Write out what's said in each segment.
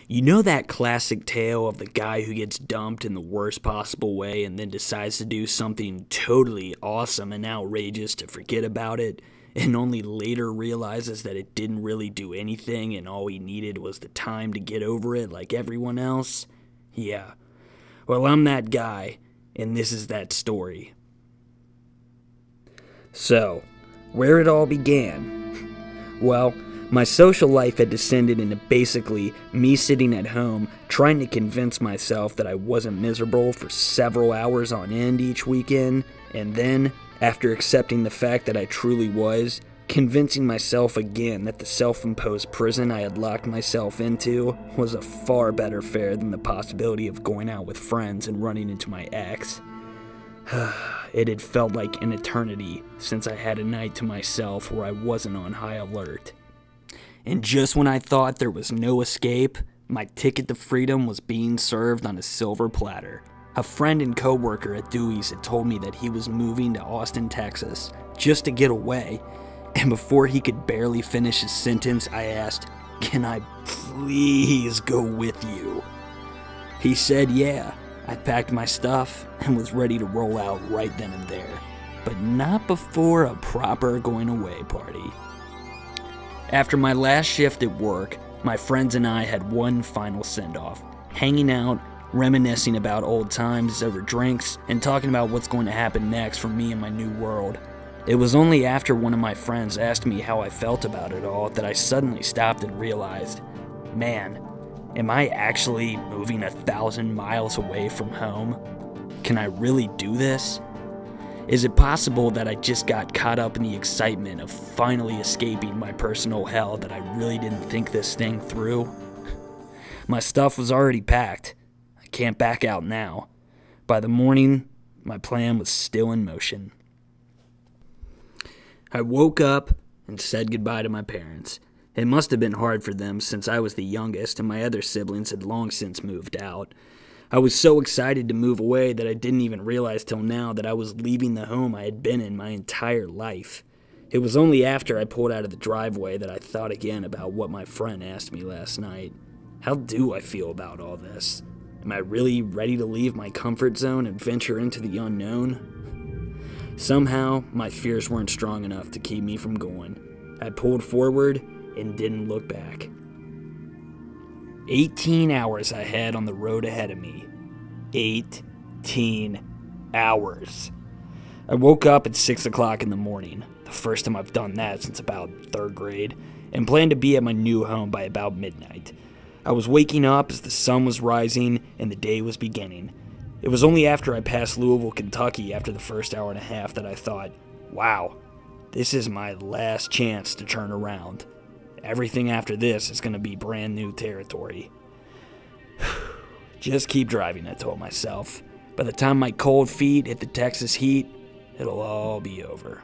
You know that classic tale of the guy who gets dumped in the worst possible way and then decides to do something totally awesome and outrageous to forget about it, and only later realizes that it didn't really do anything and all he needed was the time to get over it like everyone else? Yeah. Well, I'm that guy, and this is that story. So, where it all began? Well, my social life had descended into basically me sitting at home trying to convince myself that I wasn't miserable for several hours on end each weekend, and then, after accepting the fact that I truly was, convincing myself again that the self-imposed prison I had locked myself into was a far better fare than the possibility of going out with friends and running into my ex. It had felt like an eternity since I had a night to myself where I wasn't on high alert. And just when I thought there was no escape, my ticket to freedom was being served on a silver platter. A friend and coworker at Dewey's had told me that he was moving to Austin, Texas, just to get away, and before he could barely finish his sentence, I asked, "Can I please go with you?" He said yeah. I packed my stuff and was ready to roll out right then and there, but not before a proper going away party. After my last shift at work, my friends and I had one final send-off, hanging out, reminiscing about old times over drinks, and talking about what's going to happen next for me in my new world. It was only after one of my friends asked me how I felt about it all that I suddenly stopped and realized, man, am I actually moving 1,000 miles away from home? Can I really do this? Is it possible that I just got caught up in the excitement of finally escaping my personal hell that I really didn't think this thing through? My stuff was already packed. I can't back out now. By the morning, my plan was still in motion. I woke up and said goodbye to my parents. It must have been hard for them since I was the youngest and my other siblings had long since moved out. I was so excited to move away that I didn't even realize till now that I was leaving the home I had been in my entire life. It was only after I pulled out of the driveway that I thought again about what my friend asked me last night. How do I feel about all this? Am I really ready to leave my comfort zone and venture into the unknown? Somehow, my fears weren't strong enough to keep me from going. I pulled forward and didn't look back. 18 hours I had on the road ahead of me. 18 hours. I woke up at 6 o'clock in the morning, the first time I've done that since about 3rd grade, and planned to be at my new home by about midnight. I was waking up as the sun was rising and the day was beginning. It was only after I passed Louisville, Kentucky after the first hour and a half that I thought, wow, this is my last chance to turn around. Everything after this is going to be brand new territory. Just keep driving, I told myself. By the time my cold feet hit the Texas heat, it'll all be over.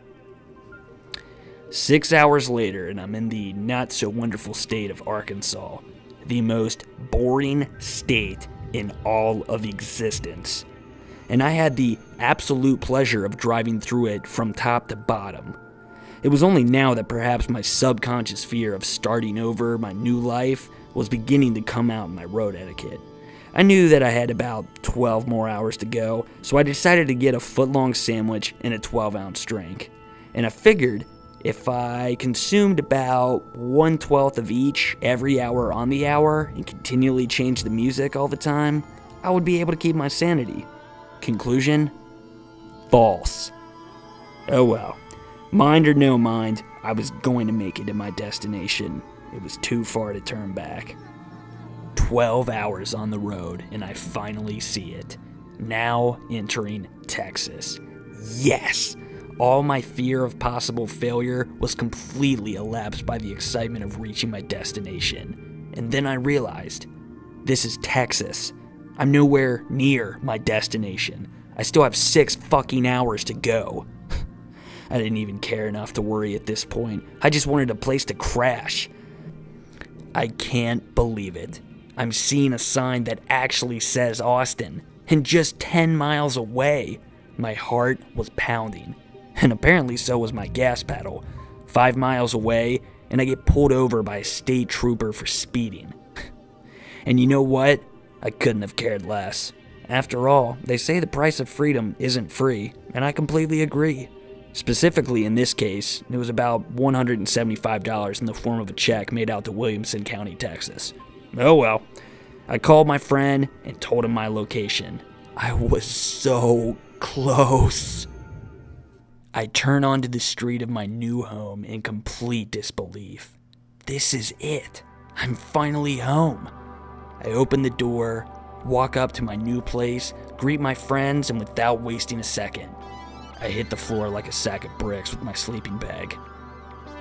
6 hours later, and I'm in the not-so-wonderful state of Arkansas, the most boring state in all of existence. And I had the absolute pleasure of driving through it from top to bottom. It was only now that perhaps my subconscious fear of starting over my new life was beginning to come out in my road etiquette. I knew that I had about 12 more hours to go, so I decided to get a foot-long sandwich and a 12-ounce drink. And I figured if I consumed about 1/12 of each every hour on the hour and continually changed the music all the time, I would be able to keep my sanity. Conclusion? False. Oh well. Mind or no mind, I was going to make it to my destination. It was too far to turn back. 12 hours on the road, and I finally see it. Now entering Texas. Yes! All my fear of possible failure was completely elapsed by the excitement of reaching my destination. And then I realized, this is Texas. I'm nowhere near my destination. I still have 6 fucking hours to go. I didn't even care enough to worry at this point. I just wanted a place to crash. I can't believe it. I'm seeing a sign that actually says Austin, and just 10 miles away. My heart was pounding, and apparently so was my gas pedal. 5 miles away, and I get pulled over by a state trooper for speeding. And you know what? I couldn't have cared less. After all, they say the price of freedom isn't free, and I completely agree. Specifically in this case, it was about $175 in the form of a check made out to Williamson County, Texas. Oh well. I called my friend and told him my location. I was so close. I turn onto the street of my new home in complete disbelief. This is it. I'm finally home. I open the door, walk up to my new place, greet my friends, and without wasting a second, I hit the floor like a sack of bricks with my sleeping bag.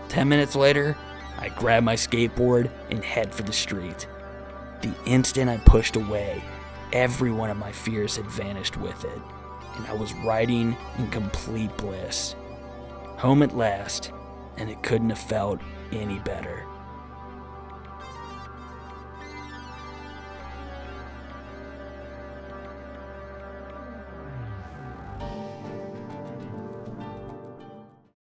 10 minutes later, I grab my skateboard and head for the street. The instant I pushed away, every one of my fears had vanished with it, and I was riding in complete bliss. Home at last, and it couldn't have felt any better.